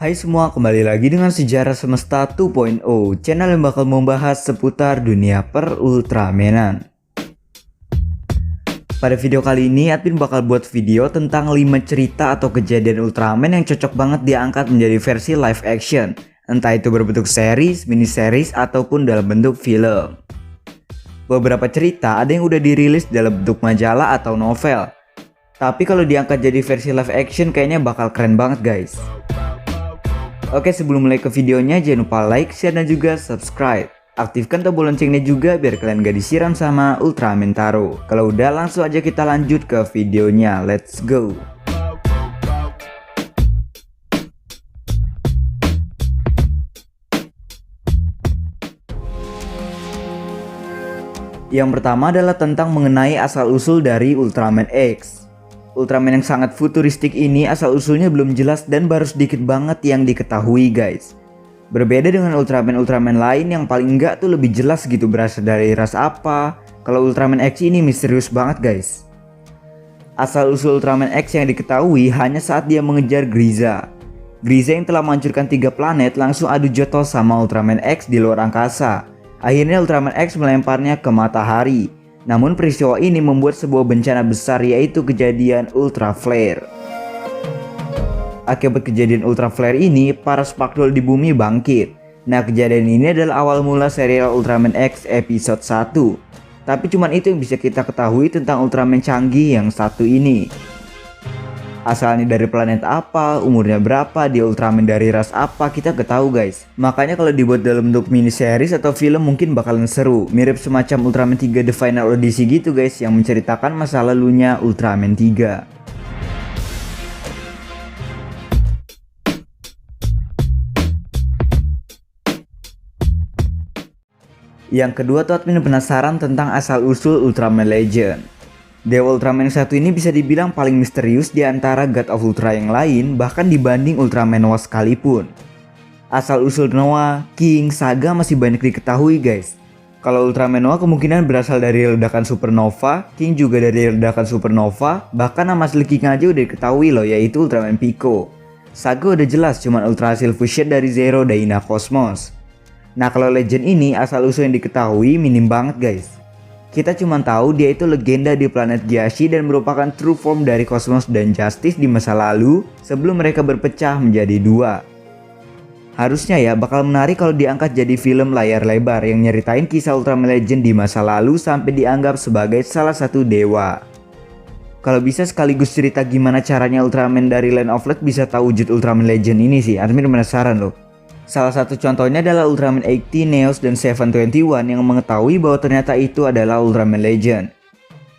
Hai semua, kembali lagi dengan Sejarah Semesta 2.0, channel yang bakal membahas seputar dunia per Ultramanan. Pada video kali ini, admin bakal buat video tentang 5 cerita atau kejadian Ultraman yang cocok banget diangkat menjadi versi live action, entah itu berbentuk series, mini series, ataupun dalam bentuk film. Beberapa cerita ada yang udah dirilis dalam bentuk majalah atau novel, tapi kalau diangkat jadi versi live action kayaknya bakal keren banget guys. Oke, sebelum mulai ke videonya jangan lupa like, share, dan juga subscribe. Aktifkan tombol loncengnya juga biar kalian gak disiram sama Ultraman Taro. Kalau udah, langsung aja kita lanjut ke videonya. Let's go. Yang pertama adalah tentang mengenai asal-usul dari Ultraman X. Ultraman yang sangat futuristik ini asal-usulnya belum jelas dan baru sedikit banget yang diketahui guys. Berbeda dengan Ultraman lain yang paling enggak tuh lebih jelas gitu berasal dari ras apa. Kalau Ultraman X ini misterius banget guys. Asal-usul Ultraman X yang diketahui hanya saat dia mengejar Griza. Griza yang telah menghancurkan 3 planet langsung adu jotos sama Ultraman X di luar angkasa. Akhirnya Ultraman X melemparnya ke matahari. Namun peristiwa ini membuat sebuah bencana besar, yaitu kejadian Ultra Flare. Akibat kejadian Ultra Flare ini, para Sparkdoll di bumi bangkit. Nah, kejadian ini adalah awal mula serial Ultraman X episode 1. Tapi cuman itu yang bisa kita ketahui tentang Ultraman canggih yang satu ini. Asalnya dari planet apa, umurnya berapa, dia Ultraman dari ras apa, kita gak tahu guys. Makanya kalau dibuat dalam bentuk mini series atau film mungkin bakalan seru. Mirip semacam Ultraman 3 The Final Odyssey gitu guys, yang menceritakan masa lalunya Ultraman 3. Yang kedua tuh admin penasaran tentang asal-usul Ultraman Legend. Dewa Ultraman yang satu ini bisa dibilang paling misterius di antara God of Ultra yang lain, bahkan dibanding Ultraman Noah sekalipun. Asal-usul Noah, King, Saga masih banyak diketahui guys. Kalau Ultraman Noah kemungkinan berasal dari ledakan supernova, King juga dari ledakan supernova, bahkan nama asli King aja udah diketahui loh, yaitu Ultraman Pico. Saga udah jelas cuman Ultra hasil fusion dari Zero Dyna Cosmos. Nah, kalau Legend ini asal-usul yang diketahui minim banget guys. Kita cuma tahu dia itu legenda di planet Gyashi dan merupakan true form dari Cosmos dan Justice di masa lalu sebelum mereka berpecah menjadi dua. Harusnya ya bakal menarik kalau diangkat jadi film layar lebar yang nyeritain kisah Ultraman Legend di masa lalu sampai dianggap sebagai salah satu dewa. Kalau bisa sekaligus cerita gimana caranya Ultraman dari Land of Light bisa tahu wujud Ultraman Legend ini sih, admin penasaran loh. Salah satu contohnya adalah Ultraman 80, Neos, dan 721 yang mengetahui bahwa ternyata itu adalah Ultraman Legend.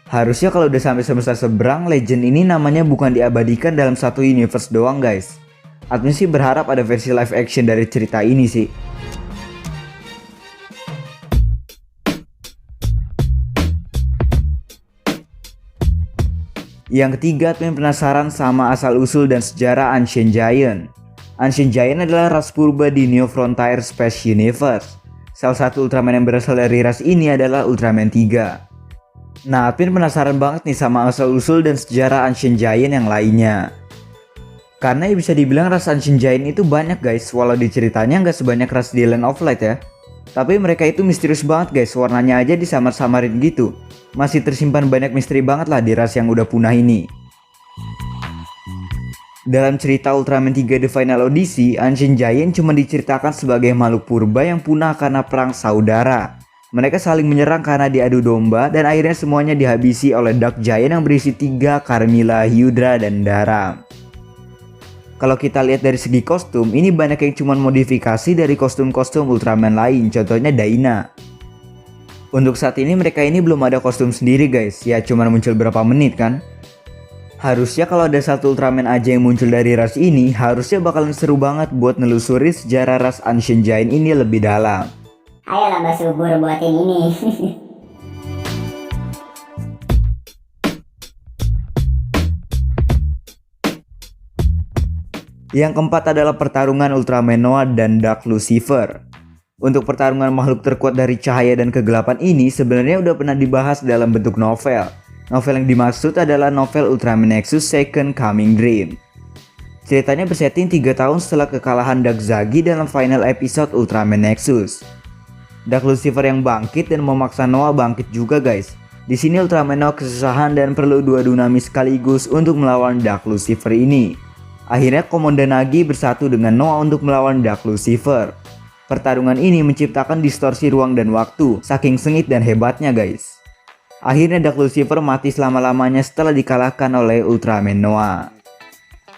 Harusnya kalau udah sampai semesta seberang, Legend ini namanya bukan diabadikan dalam satu universe doang guys. Admin sih berharap ada versi live action dari cerita ini sih. Yang ketiga, admin penasaran sama asal-usul dan sejarah Ancient Giant. Ancient Giant adalah ras purba di New Frontier Space Universe. Salah satu Ultraman yang berasal dari ras ini adalah Ultraman 3. Nah, admin penasaran banget nih sama asal-usul dan sejarah Ancient Giant yang lainnya. Karena ya bisa dibilang ras Ancient Giant itu banyak guys, walau di ceritanya nggak sebanyak ras di Land of Light ya. Tapi mereka itu misterius banget guys, warnanya aja disamar-samarin gitu. Masih tersimpan banyak misteri banget lah di ras yang udah punah ini. Dalam cerita Ultraman 3 The Final Odyssey, Ancient Giant cuma diceritakan sebagai makhluk purba yang punah karena perang saudara. Mereka saling menyerang karena diadu domba dan akhirnya semuanya dihabisi oleh Dark Giant yang berisi 3 Carmilla, Hydra, dan Dara. Kalau kita lihat dari segi kostum, ini banyak yang cuma modifikasi dari kostum-kostum Ultraman lain, contohnya Dyna. Untuk saat ini mereka ini belum ada kostum sendiri guys, ya cuma muncul berapa menit kan. Harusnya kalau ada satu Ultraman aja yang muncul dari ras ini, harusnya bakalan seru banget buat nelusuri sejarah ras Ancient Giant ini lebih dalam. Ayolah Mbak Subur buatin ini. Yang keempat adalah pertarungan Ultraman Noah dan Dark Lucifer. Untuk pertarungan makhluk terkuat dari cahaya dan kegelapan ini sebenarnya udah pernah dibahas dalam bentuk novel. Novel yang dimaksud adalah novel Ultraman Nexus Second Coming Dream. Ceritanya bersetting 3 tahun setelah kekalahan Dark Zagi dalam final episode Ultraman Nexus. Dark Lucifer yang bangkit dan memaksa Noah bangkit juga guys. Di sini Ultraman Noah kesusahan dan perlu dua Dunamis sekaligus untuk melawan Dark Lucifer ini. Akhirnya Komandan Nagi bersatu dengan Noah untuk melawan Dark Lucifer. Pertarungan ini menciptakan distorsi ruang dan waktu, saking sengit dan hebatnya guys. Akhirnya Dark Lucifer mati selama-lamanya setelah dikalahkan oleh Ultraman Noah.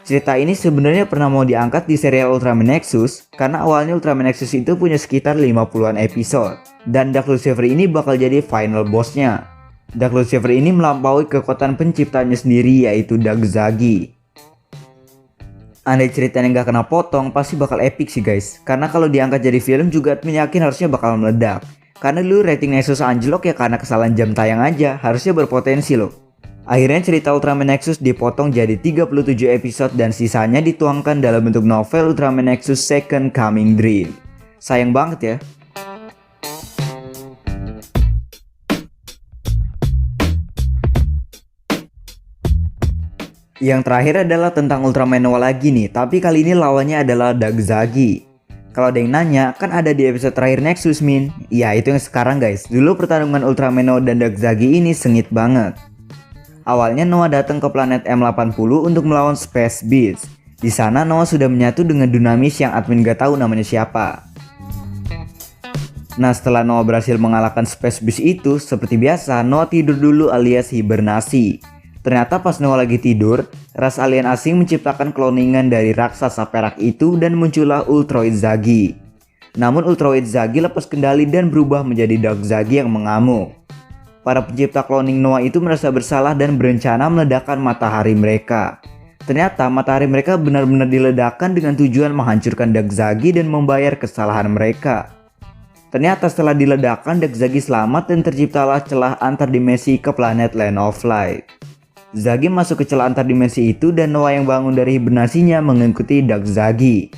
Cerita ini sebenarnya pernah mau diangkat di serial Ultraman Nexus karena awalnya Ultraman Nexus itu punya sekitar 50-an episode. Dan Dark Lucifer ini bakal jadi final bossnya. Dark Lucifer ini melampaui kekuatan penciptanya sendiri yaitu Dark Zagi. Andai ceritanya nggak kena potong pasti bakal epic sih guys. Karena kalau diangkat jadi film juga admin yakin harusnya bakal meledak. Karena dulu rating Nexus anjlok ya karena kesalahan jam tayang aja, harusnya berpotensi loh. Akhirnya cerita Ultraman Nexus dipotong jadi 37 episode dan sisanya dituangkan dalam bentuk novel Ultraman Nexus Second Coming Dream. Sayang banget ya. Yang terakhir adalah tentang Ultraman Noah lagi nih, tapi kali ini lawannya adalah Dark Zagi. Kalau ada yang nanya, kan ada di episode terakhir Nexus Min. Ya itu yang sekarang guys, dulu pertarungan Ultraman Noah dan Dark Zagi ini sengit banget. Awalnya Noah datang ke planet M80 untuk melawan Space Beast. Di sana Noah sudah menyatu dengan Dunamis yang admin gak tahu namanya siapa. Nah setelah Noah berhasil mengalahkan Space Beast itu, seperti biasa Noah tidur dulu alias hibernasi. Ternyata pas Noah lagi tidur, ras alien asing menciptakan kloningan dari raksasa perak itu dan muncullah Ultroid Zagi. Namun Ultroid Zagi lepas kendali dan berubah menjadi Dark Zagi yang mengamuk. Para pencipta cloning Noah itu merasa bersalah dan berencana meledakkan matahari mereka. Ternyata matahari mereka benar-benar diledakkan dengan tujuan menghancurkan Dark Zagi dan membayar kesalahan mereka. Ternyata setelah diledakkan Dark Zagi selamat dan terciptalah celah antar dimensi ke planet Land of Light. Zagi masuk ke celah antar dimensi itu dan Noah yang bangun dari hibernasinya mengikuti Dark Zagi.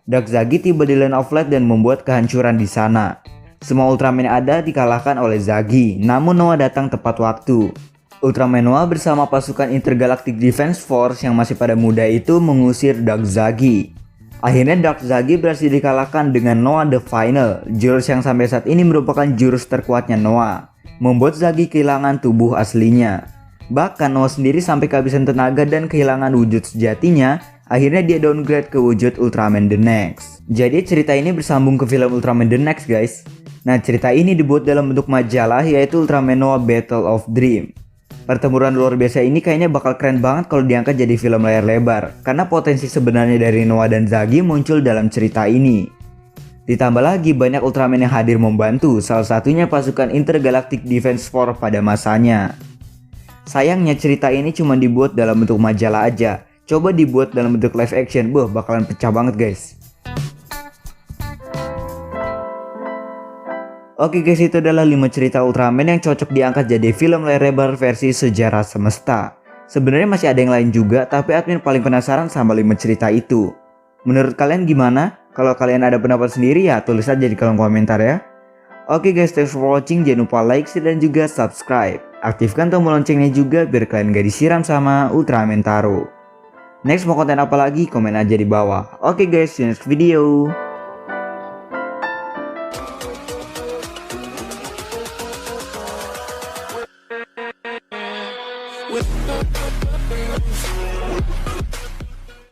Dark Zagi tiba di Land of Light dan membuat kehancuran di sana. Semua Ultraman yang ada dikalahkan oleh Zagi, namun Noah datang tepat waktu. Ultraman Noah bersama pasukan Intergalactic Defense Force yang masih pada muda itu mengusir Dark Zagi. Akhirnya Dark Zagi berhasil dikalahkan dengan Noah the Final, jurus yang sampai saat ini merupakan jurus terkuatnya Noah, membuat Zagi kehilangan tubuh aslinya. Bahkan Noah sendiri sampai kehabisan tenaga dan kehilangan wujud sejatinya. Akhirnya dia downgrade ke wujud Ultraman The Next. Jadi cerita ini bersambung ke film Ultraman The Next guys. Nah cerita ini dibuat dalam bentuk majalah yaitu Ultraman Noah Battle of Dream. Pertempuran luar biasa ini kayaknya bakal keren banget kalau diangkat jadi film layar lebar. Karena potensi sebenarnya dari Noah dan Zagi muncul dalam cerita ini. Ditambah lagi banyak Ultraman yang hadir membantu, salah satunya pasukan Intergalactic Defense Force pada masanya. Sayangnya cerita ini cuma dibuat dalam bentuk majalah aja. Coba dibuat dalam bentuk live action, bakalan pecah banget guys. Oke guys, itu adalah 5 cerita Ultraman yang cocok diangkat jadi film layar lebar versi sejarah semesta. Sebenarnya masih ada yang lain juga, tapi admin paling penasaran sama 5 cerita itu. Menurut kalian gimana? Kalau kalian ada pendapat sendiri ya tulis aja di kolom komentar ya. Oke guys, thanks for watching. Jangan lupa like, share, dan juga subscribe. Aktifkan tombol loncengnya juga biar kalian gak disiram sama Ultraman Taro. Next mau konten apa lagi? Komen aja di bawah. Oke guys, see you next video.